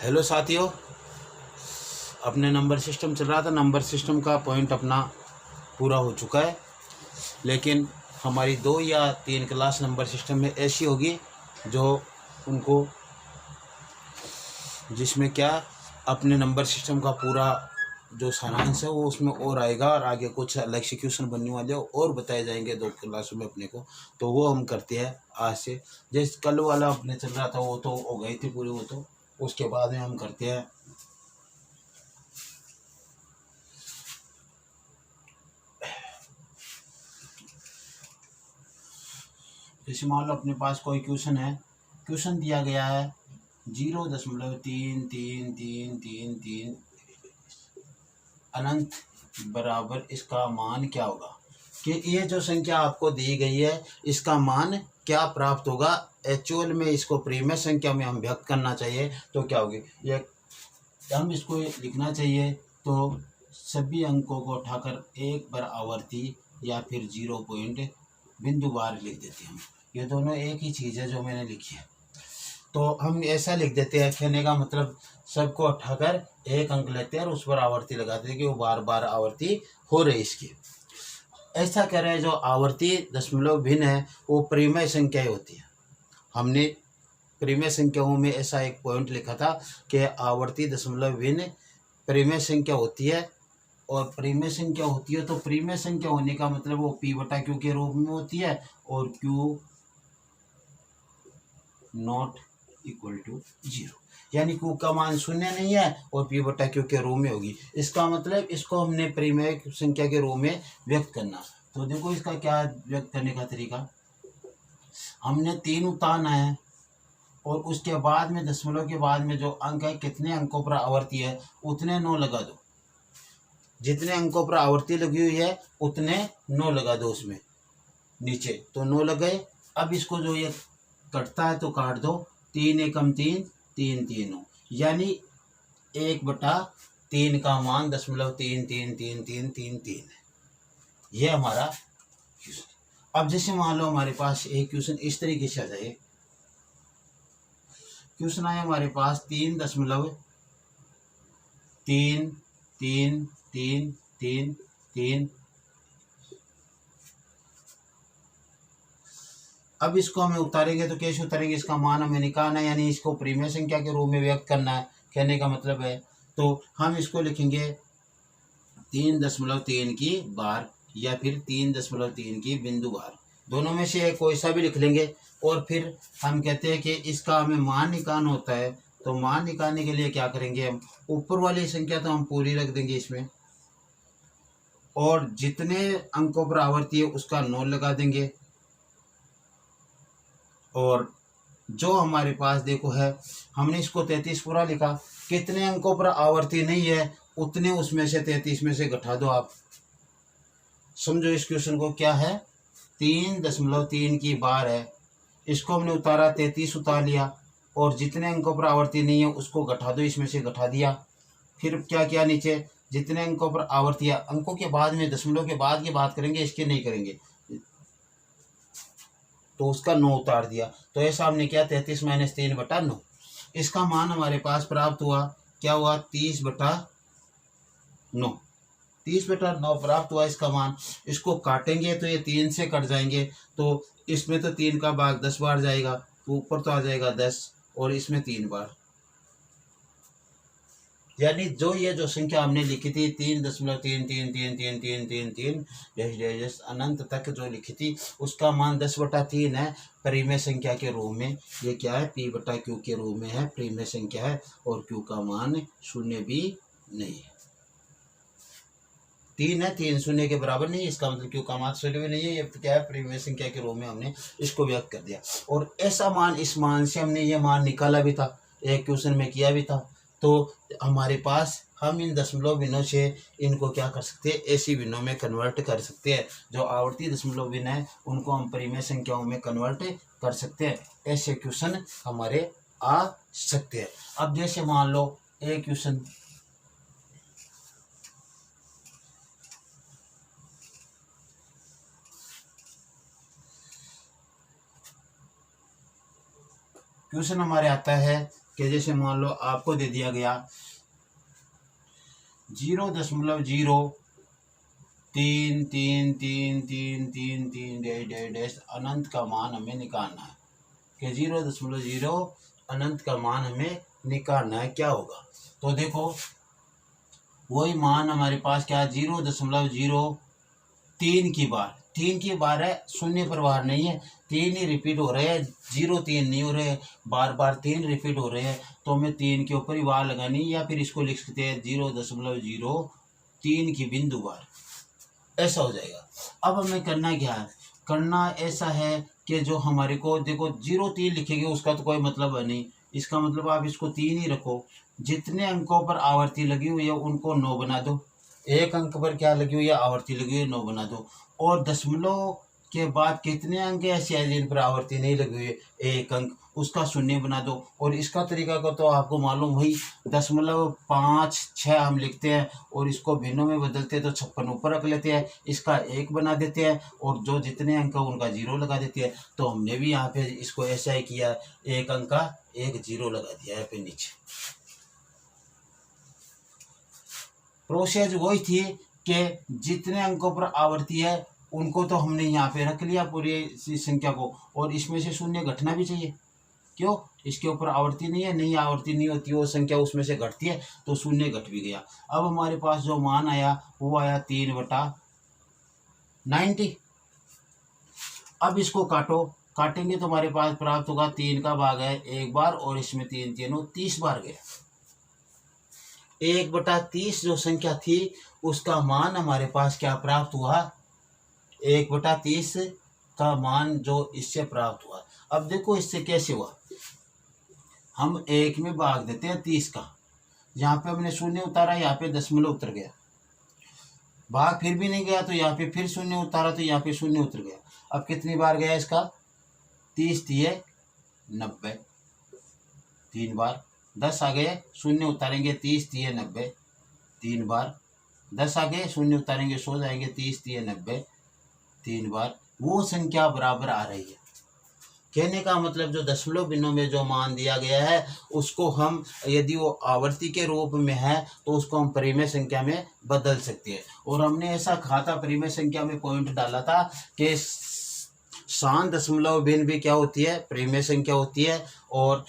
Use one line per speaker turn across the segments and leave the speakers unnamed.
Hello साथियों, अपने number system चल रहा था। नंबर सिस्टम का पॉइंट अपना पूरा हो चुका है, लेकिन हमारी 2 या 3 क्लास नंबर सिस्टम में ऐसी होगी जो उनको जिसमें क्या अपने नंबर सिस्टम का पूरा जो सारांश है वो उसमें और आएगा, और आगे कुछ अलग से क्वेश्चन बनने वाले और बताए जाएंगे 2 क्लासों में अपने को। तो वो हम करते हैं आज से। जैसे कल वाला अपने चल रहा था वो तो हो गई थी पूरी, वो तो उसके बाद में हम करते हैं। जैसे मान लो अपने पास कोई क्वेश्चन है, क्वेश्चन दिया गया है 0.3333 अनंत बराबर इसका मान क्या होगा, कि ये जो संख्या आपको दी गई है इसका मान क्या प्राप्त होगा। एक्चुअल में इसको प्रीमियम संख्या में हम व्यक्त करना चाहिए तो क्या होगी, ये हम इसको लिखना चाहिए। तो सभी अंकों को उठाकर एक बार आवर्ती या फिर 0 पॉइंट बिंदु बार लिख देते हैं हम। ये दोनों एक ही चीज़ है जो मैंने लिखी है, तो हम ऐसा लिख देते हैं। कहने का मतलब सबको उठाकर एक अंक लेते हैं और उस पर आवर्ती लगाते हैं कि वो बार बार आवर्ती हो रही इसकी। ऐसा कह रहे हैं जो आवर्ती दशमलव भिन्न है वो परिमेय संख्याएं होती है। हमने परिमेय संख्याओं में ऐसा एक पॉइंट लिखा था कि आवर्ती दशमलव भिन्न परिमेय संख्या होती है। और परिमेय संख्या होती है तो परिमेय संख्या होने का मतलब वो p बटा q के रूप में होती है, और q नॉट इक्वल टू 0, यानी q का मान शून्य नहीं है और p बटा q के रूप में होगी। इसका मतलब इसको हमने परिमेय संख्या के रूप में व्यक्त करना। तो देखो इसका क्या व्यक्त करने का तरीका, हमने 3 उतारना है और उसके बाद में दशमलव के बाद में जो अंक है कितने अंकों पर आवर्ती है उतने 9 लगा दो। जितने अंकों पर आवर्ती लगी हुई है उतने 9 लगा दो उसमें नीचे, तो 9 लग गए। अब इसको जो ये कटता है तो काट दो, 3 एकम 3 3 3 यानी 1/3 का मान 0.333333 है। ये हमारा क्वेश्चन। अब जैसे मान लो हमारे पास एक क्वेश्चन इस तरीके से आ जाए, क्वेश्चन आए हमारे पास 3.333333। अब इसको हमें उतारेंगे तो कैसे उतारेंगे, इसका मान हमें निकालना है, यानी इसको परिमेय संख्या के रूप में व्यक्त करना है। कहने का मतलब है तो हम इसको लिखेंगे 3.3 की बार या फिर 3.3 की बिंदु बार, दोनों में से कोई सा भी लिख लेंगे। और फिर हम कहते हैं कि इसका हमें मान निकालना होता है, तो मान निकालने के लिए क्या करेंगे, हम ऊपर वाली संख्या तो हम पूरी रख देंगे इसमें, और जितने अंकों पर आवर्ती है उसका 9 लगा देंगे। और जो हमारे पास देखो है, हमने इसको 33 पूरा लिखा, कितने अंकों पर आवर्ती नहीं है उतने उसमें से 33 में से घटा दो। आप समझो इस क्वेश्चन को, क्या है 3.3 की बार है, इसको हमने उतारा 33 उतार लिया, और जितने अंकों पर आवर्ती नहीं है उसको घटा दो, इसमें से घटा दिया। फिर क्या किया, नीचे जितने अंकों पर आवर्ती है, अंकों के बाद में दशमलव के बाद की बात करेंगे, इसके नहीं करेंगे, तो उसका 9 उतार दिया। तो ऐसा हमने किया 33 - 3/9। इसका मान हमारे पास प्राप्त हुआ, क्या हुआ 30/9। 30/9 प्राप्त हुआ इसका मान। इसको काटेंगे तो ये 3 से कट जाएंगे, तो इसमें तो 3 का भाग 10 बार जाएगा, तो ऊपर तो आ जाएगा 10, और इसमें 3 बार, यानी जो ये जो संख्या हमने लिखी थी 3.333333 जैसे अनंत तक जो लिखी थी उसका मान 10/3 है परिमेय संख्या के रूप में। ये क्या है, p बटा q के रूप में है, परिमेय संख्या है, और q का मान 0 भी नहीं है। 3 है, 3 शून्य के बराबर नहीं, इसका मतलब q का मान 0 भी नहीं है। ये क्या है, परिमेय संख्या के रूप में हमने इसको व्यक्त कर दिया। और ऐसा मान, इस मान से हमने ये मान निकाला भी था, एक क्वेश्चन में किया भी था। तो हमारे पास हम इन दशमलव भिन्नों से इनको क्या कर सकते हैं, ऐसी भिन्नों में कन्वर्ट कर सकते हैं। जो आवर्ती दशमलव भिन्न है उनको हम परिमेय संख्याओं में कन्वर्ट कर सकते हैं। ऐसे क्वेश्चन हमारे आ सकते हैं। अब जैसे मान लो एक क्वेश्चन, क्वेश्चन हमारे आता है कि जैसे मान लो आपको दे दिया गया 0.033333 डैश डैश डैश अनंत का मान हमें निकालना है कि 0.0 अनंत का मान हमें निकालना है, क्या होगा। तो देखो वही मान हमारे पास क्या है 0.03 की बार है, शून्य पर बार नहीं है, 3 ही रिपीट हो रहे हैं, 0.3 नहीं हो रहे, बार बार 3 रिपीट हो रहे हैं, तो हमें 3 के ऊपर ही बार लगानी, या फिर इसको लिख सकते हैं 0.03 की बिंदु बार, ऐसा हो जाएगा। अब हमें करना क्या है, करना ऐसा है कि जो हमारे को देखो 0.3 लिखेंगे उसका तो कोई मतलब है नहीं, इसका मतलब आप इसको 3 ही रखो, जितने अंकों पर आवर्ती लगी हुई है उनको 9 बना दो, एक अंक पर क्या लगी हुई है आवर्ती लगी हुई है 9 बना दो, और दशमलव के बाद कितने अंक ऐसे हैं जिन पर आवर्ती नहीं लगी हुई है, एक अंक, उसका शून्य बना दो। और इसका तरीका को तो आपको मालूम, वही 0.56 हम लिखते हैं और इसको भिन्नों में बदलते हैं तो 56 ऊपर रख लेते हैं, इसका 1 बना देते हैं और जो जितने अंक उनका 0 लगा देते हैं। तो हमने भी यहाँ पे इसको ऐसा ही किया, एक अंक का 1 0 लगा दिया है पे नीचे। प्रोसेस वही थी कि जितने अंकों पर आवर्ती है उनको तो हमने यहाँ पे रख लिया पूरी संख्या को, और इसमें से शून्य घटना भी चाहिए, क्यों, इसके ऊपर आवर्ती नहीं है, नहीं आवर्ती नहीं होती वो संख्या उसमें से घटती है, तो शून्य घट भी गया। अब हमारे पास जो मान आया वो आया 3/90। अब इसको काटेंगे तो हमारे पास प्राप्त होगा 3 का भाग है 1 बार, और इसमें 3 3 30 बार गया। 1/30 जो संख्या थी उसका मान हमारे पास क्या प्राप्त हुआ, 1/30 का मान जो इससे प्राप्त हुआ। अब देखो इससे कैसे हुआ, हम 1 में भाग देते हैं 30 का, यहाँ पे हमने शून्य उतारा, यहाँ पे दशमलव उतर गया, भाग फिर भी नहीं गया तो यहाँ पे फिर शून्य उतारा तो यहाँ पे शून्य उतर गया। अब कितनी बार गया इसका, 30 दिए 90, 3 बार, 10 आ गए शून्य उतारेंगे 30 दिए 90, 3 बार, 10 आ गए शून्य उतारेंगे 100 जाएंगे 30 दिए 90, 3 बार, वो संख्या बराबर आ रही है। कहने का मतलब जो दशमलव बिंदु में जो मान दिया गया है उसको हम यदि वो आवर्ती के रूप में है तो उसको हम परिमेय संख्या में बदल सकते हैं। और हमने ऐसा कहा था, परिमेय संख्या में पॉइंट डाला था कि शांत दशमलव भिन्न भी क्या होती है, परिमेय संख्या होती है, और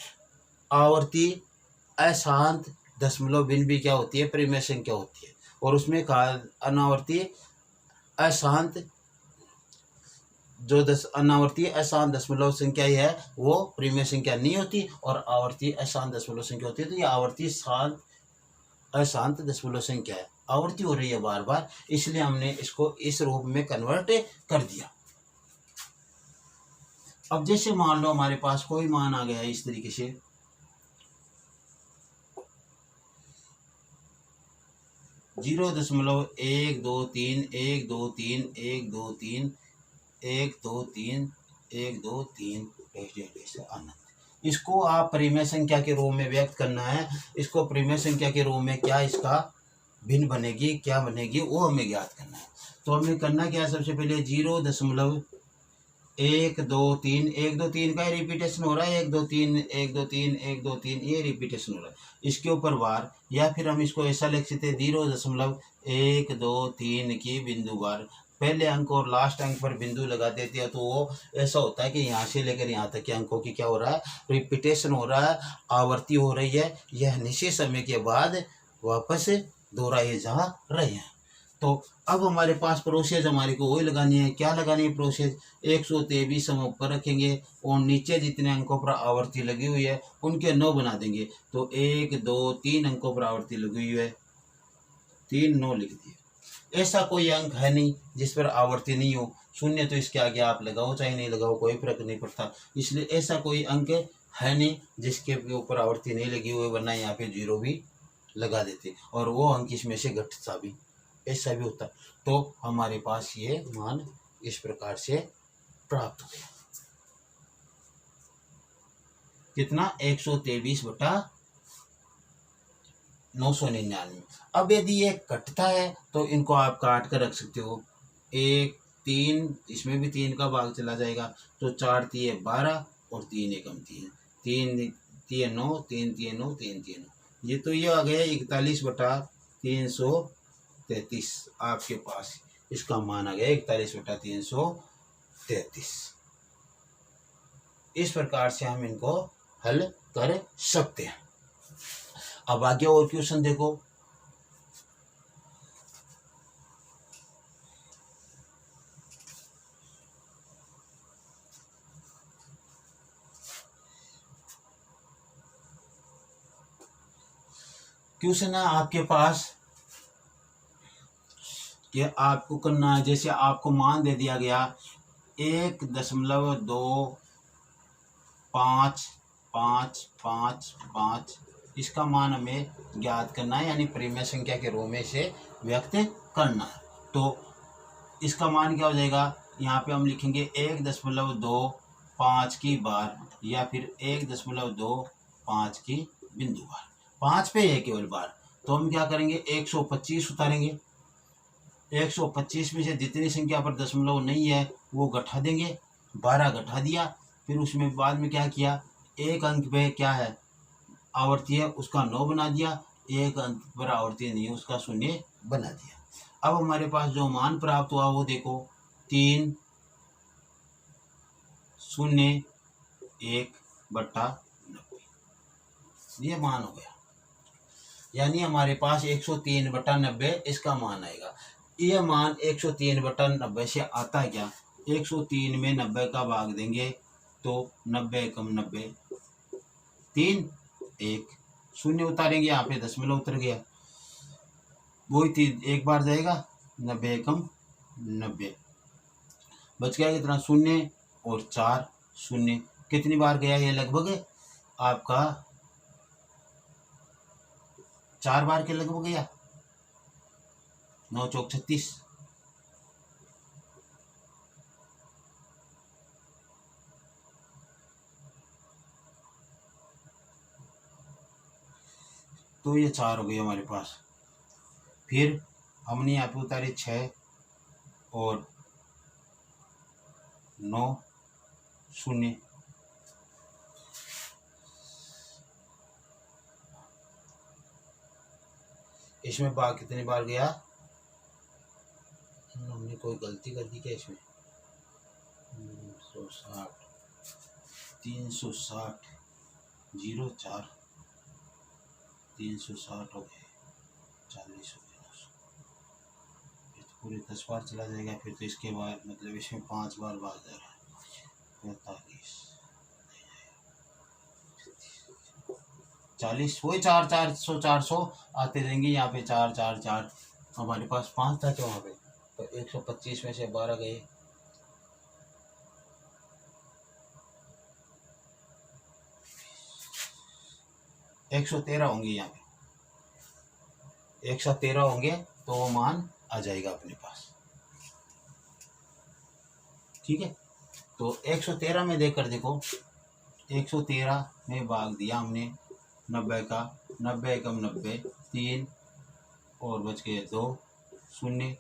आवर्ती अशांत दशमलव भिन्न भी क्या होती है, परिमेय संख्या होती है। और उसमें कहा अनावर्ती अशांत जो अनावर्तीय अशांत दशमलव संख्या ही है वो परिमेय संख्या नहीं होती, और आवर्तीय अशांत दशमलव संख्या होती है। तो ये आवर्ती शांत अशांत दशमलव संख्या है, आवर्ती हो रही है बार बार, इसलिए हमने इसको इस रूप में कन्वर्ट कर दिया। अब जैसे मान लो हमारे पास कोई मान आ गया है इस तरीके से, जीरो दशमलव 1 2 3 1 2 3 1 2 3 1 2 3 1 2 3 अनंत। इसको आप परिमेय संख्या के रूप में व्यक्त करना है, इसको परिमेय संख्या के रूप में क्या इसका भिन्न बनेगी, क्या बनेगी, वो हमें ज्ञात करना है। तो हमें करना क्या है, सबसे पहले 0.123 1 2 3 का रिपीटेशन हो रहा है, 1 2 3 1 2 3 1 2 3 ये रिपीटेशन हो रहा है, इसके ऊपर बार, या फिर हम इसको ऐसा लिख सकते हैं 0.123 की बिंदु बार, पहले अंक और लास्ट अंक पर बिंदु लगा देते हैं तो वो ऐसा होता है कि यहाँ से लेकर यहाँ तक के अंकों की क्या हो रहा है, रिपीटेशन हो रहा है, आवर्ती हो रही है, यह निश्चित समय के बाद वापस दोहराए जा रहे हैं। तो अब हमारे पास प्रोसेस हमारे को वही लगानी है, क्या लगानी है प्रोसेस, 123 हम ऊपर रखेंगे और नीचे जितने अंकों पर आवर्ती लगी हुई है उनके 9 बना देंगे। तो 1 2 3 अंकों पर आवर्ती लगी हुई है, 3 9 लिख दिए। ऐसा कोई अंक है नहीं जिस पर आवर्ती नहीं हो, शून्य तो इसके आगे आप लगाओ चाहे नहीं लगाओ कोई फर्क नहीं पड़ता, इसलिए ऐसा कोई अंक है नहीं जिसके ऊपर आवर्ती नहीं लगी हुई, वरना यहाँ पे 0 भी लगा देते और वो अंक इसमें से घटता भी, ऐसा भी होता। तो हमारे पास ये मान इस प्रकार से प्राप्त हो गया, कितना 123/999। अब यदि ये कटता है तो इनको आप काट कर रख सकते हो, 1 3 इसमें भी 3 का भाग चला जाएगा, तो 4 3 12 और 3 1 3, 3 3 9 3 3 9 3 3 9, ये तो ये आ गया 41/333 आपके पास इसका मान आ गया 41/333। इस प्रकार से हम इनको हल कर सकते हैं। अब आगे और क्वेश्चन देखो। क्वेश्चन है आपके पास कि आपको करना है, जैसे आपको मान दे दिया गया 1.2555, इसका मान हमें ज्ञात करना है, यानी परिमेय संख्या के रूप में इसे व्यक्त करना है। तो इसका मान क्या हो जाएगा, यहाँ पे हम लिखेंगे 1.25 की बार या फिर 1.25 की बिंदु बार, 5 पे है केवल बार। तो हम क्या करेंगे 125 उतारेंगे, 125 में से जितनी संख्या पर दशमलव नहीं है वो घटा देंगे, 12 घटा दिया। फिर उसमें बाद में क्या किया, एक अंक पे क्या है आवर्ती है उसका 9 बना दिया, एक अंक पर आवर्ती नहीं है उसका 0 बना दिया। अब हमारे पास जो मान प्राप्त हुआ वो देखो 301/90, ये मान हो गया, यानी हमारे पास 103/90 इसका मान आएगा। ये मान 103/90 से आता है क्या, 103 में 90 का भाग देंगे तो 90 कम 90 3 1 0 उतारेंगे, यहाँ पे दशमलव उतर गया, वही 3 एक बार जाएगा, 90 कम 90 बच गया कितना 0 और 4 0, कितनी बार गया ये लगभग आपका 4 बार के लगभग गया, 9 चौक 36। तो ये 4 हो गई हमारे पास। फिर हमने यहाँ पे उतारे 6 और 9 0, इसमें बार कितनी बार गया, हमने कोई गलती कर दी क्या इसमें, 360 360 0 4 360 हो गए, 40 हो गए, 900, ये तो पूरे 10 बार चला जाएगा। फिर तो इसके बाद मतलब इसमें 5 बार भाग जा रहा है, 45 40, वही 4 400 400 आते रहेंगे, यहाँ पे 4 4 4 हमारे पास 5 था क्या वहाँ पे, तो 125 में से 12 गए, 113 होंगे, यहाँ पे 113 होंगे तो वो मान आ जाएगा अपने पास। ठीक है, तो 113 में देखकर देखो, 113 में भाग दिया हमने 90 का, 90 कम 90 3 और बच गए 2 0,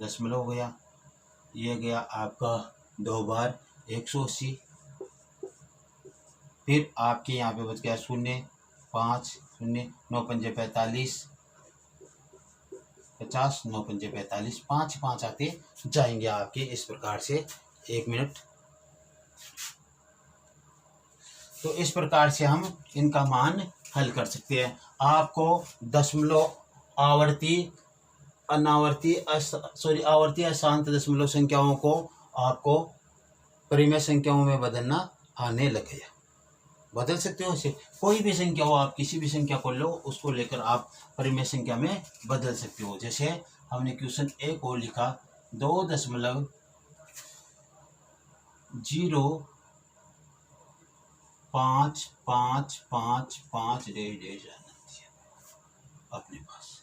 दशमलव गया, ये गया आपका 2 बार 180। फिर आपके यहाँ पे बच गया 0 5 0, 9 पंजे 45 50, 9 पंजे 45, 5 5 आते जाएंगे आपके इस प्रकार से। 1 मिनट। तो इस प्रकार से हम इनका मान हल कर सकते हैं। आपको दशमलव आवर्ती अनावर्ती आवर्ती अशांत दशमलव संख्याओं को आपको परिमेय संख्याओं में बदलना आने लग गया। बदल सकते हो इसे, कोई भी संख्या हो, आप किसी भी संख्या को लो उसको लेकर आप परिमेय संख्या में बदल सकते हो। जैसे हमने क्वेश्चन ए को लिखा 2.055 अपने पास।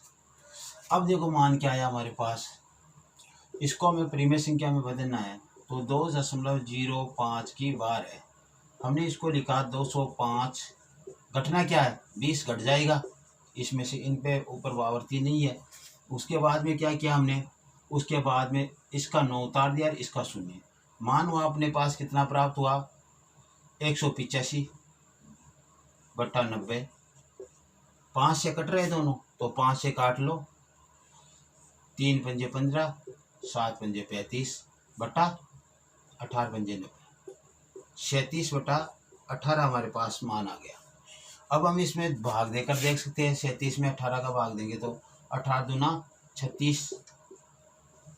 अब देखो मान क्या आया हमारे पास, इसको हमें परिमेय संख्या में बदलना है तो 2.05 की बार है, हमने इसको लिखा 205, घटना क्या है 20 घट जाएगा, इसमें से इन पे ऊपर आवर्ती नहीं है। उसके बाद में क्या किया हमने, उसके बाद में इसका 9 उतार दिया, इसका 0, मान हुआ अपने पास कितना प्राप्त हुआ 185 बटा 90, 5 से कट रहे दोनों तो 5 से काट लो, 3 पंजे 15, 7 पंजे 35 बटा 18 पंजे 90, 37 बटा 18 हमारे पास मान आ गया। अब हम इसमें भाग देकर देख सकते हैं, 37 में 18 का भाग देंगे तो 18 दूना 36,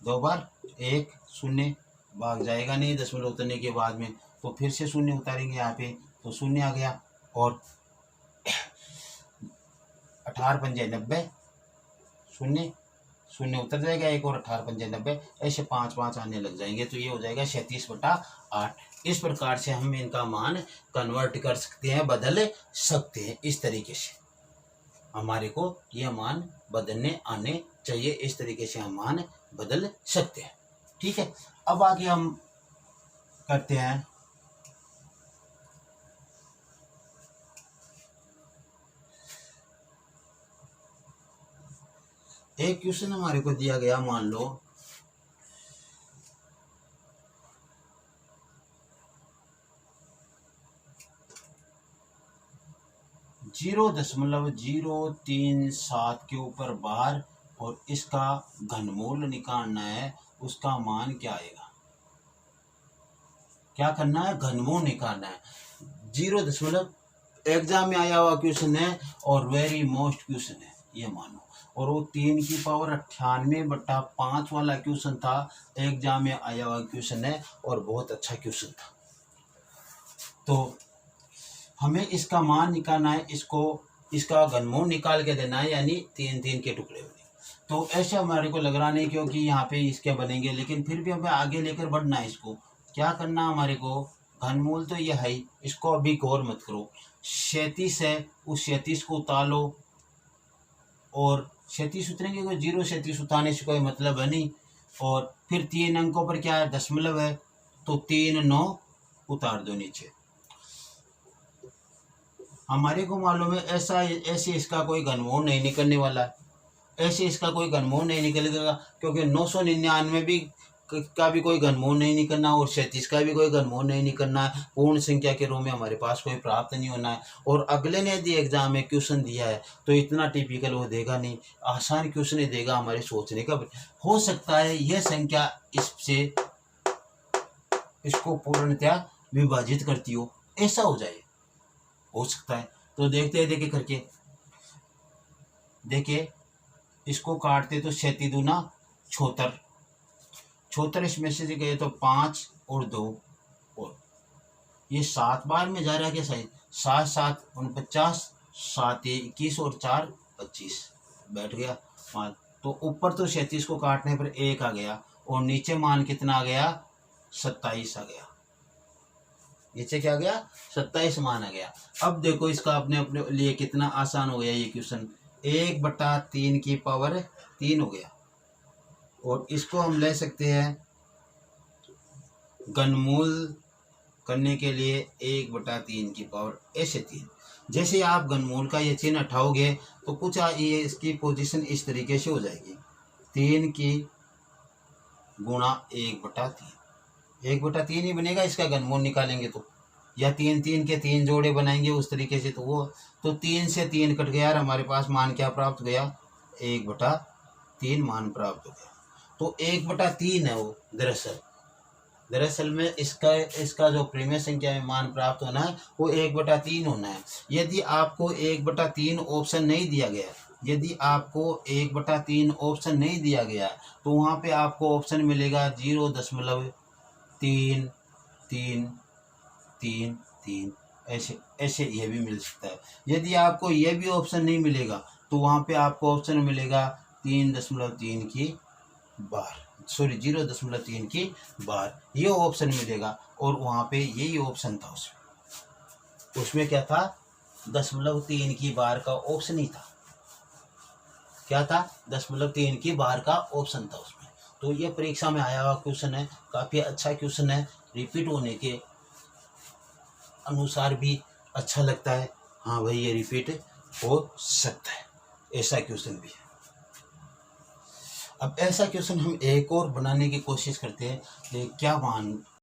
2 बार 1 शून्य, भाग जाएगा नहीं दशमलव उतरने के बाद में, तो फिर से शून्य उतारेंगे यहाँ पे तो शून्य आ गया, और 18 पंजे 90, शून्य शून्य उतर जाएगा एक, और 18 पंजे 90, ऐसे 5 5 आने लग जाएंगे, तो ये हो जाएगा 37 बटा 8। इस प्रकार से हम इनका मान कन्वर्ट कर सकते हैं, बदल सकते हैं। इस तरीके से हमारे को यह मान बदलने आने चाहिए, इस तरीके से हम मान बदल सकते हैं। ठीक है, अब आगे हम करते हैं एक क्वेश्चन हमारे को दिया गया, मान लो 0.037 के ऊपर बार और इसका घनमूल निकालना है, उसका मान क्या आएगा। क्या करना है, घनमूल निकालना है। 0. एग्जाम में आया हुआ क्वेश्चन है और वेरी मोस्ट क्वेश्चन है ये मानो, और वो 3 की पावर 98 बटा 5 वाला क्वेश्चन था, एग्जाम में आया हुआ क्वेश्चन है और बहुत अच्छा क्वेश्चन था। तो हमें इसका मान निकालना है, इसका घनमूल निकाल के देना है, यानी 3 के टुकड़े होंगे। तो ऐसे हमारे को लग रहा नहीं, क्योंकि यहाँ पे इसके बनेंगे, लेकिन फिर भी हमें आगे लेकर बढ़ना है। इसको क्या करना हमारे को, घनमूल तो यह है, इसको अभी गौर मत करो। 37 है, उस 37 को उतारो, और 37 उतरेंगे, कोई 0 उतारने से कोई मतलब है नहीं। और फिर 3 अंकों पर क्या है, दशमलव है, तो 3 9 उतार दो नीचे। हमारे को मालूम है ऐसे इसका कोई घनमूल नहीं निकलने वाला है, ऐसे इसका कोई घनमूल नहीं निकलेगा, क्योंकि 999 भी का भी कोई घनमूल नहीं निकलना, और 37 का भी कोई घनमूल नहीं निकलना है। पूर्ण संख्या के रूप में हमारे पास कोई प्राप्त नहीं होना है। और अगले ने यदि एग्जाम में क्वेश्चन दिया है तो इतना टिपिकल वो देगा नहीं, आसान क्वेश्चन देगा, हमारे सोचने का हो सकता है यह संख्या इससे इसको पूर्णतया विभाजित करती हो, ऐसा हो जाए, हो सकता है। तो देखते हैं, देखिए करके देखिए, इसको काटते तो 37 दूना 76, 76 इसमें से गए तो 5 और 2, और ये 7 बार में जा रहा है क्या, सही 7 7 49, 7 21 और 4 25 बैठ गया मान। तो ऊपर तो 37 को काटने पर 1 आ गया, और नीचे मान कितना आ गया, 27 आ गया। नीचे क्या आ गया, 27 मान आ गया। अब देखो इसका अपने लिए कितना आसान हो गया ये क्वेश्चन, 1/3 की पावर 3 हो गया, और इसको हम ले सकते हैं घनमूल करने के लिए 1/3 की पावर ऐसे 3। जैसे आप घनमूल का ये चिन्ह हटाओगे तो कुछ ये इसकी पोजीशन इस तरीके से हो जाएगी, 3 की गुणा 1/3, 1/3 ही बनेगा इसका घनमूल निकालेंगे तो, या 3 के 3 जोड़े बनाएंगे उस तरीके से, तो वो तो 3 से 3 कट गया और हमारे पास मान क्या प्राप्त हो गया, 1/3 मान प्राप्त हो गया। तो 1/3 है वो, दरअसल में इसका जो प्रीमिय संख्या में मान प्राप्त होना है वो 1/3 होना है। यदि आपको 1/3 ऑप्शन नहीं दिया गया, यदि आपको 1/3 ऑप्शन नहीं दिया गया तो वहाँ पे आपको ऑप्शन मिलेगा 0.33333, ऐसे ये भी मिल सकता है। यदि आपको ये भी ऑप्शन नहीं मिलेगा तो वहाँ पे आपको ऑप्शन मिलेगा 3.3 की बार, सॉरी 0.3 की बार, ये ऑप्शन मिलेगा। और वहाँ पे यही ऑप्शन था, उसमें क्या था, 0.3 की बार का ऑप्शन ही था। क्या था, 0.3 की बार का ऑप्शन था उसमें। तो ये परीक्षा में आया हुआ क्वेश्चन है, काफ़ी अच्छा क्वेश्चन है, रिपीट होने के अनुसार भी अच्छा लगता है। हाँ भाई ये रिपीट हो सकता है, ऐसा क्वेश्चन भी है। अब ऐसा क्वेश्चन हम एक और बनाने की कोशिश करते हैं, क्या मान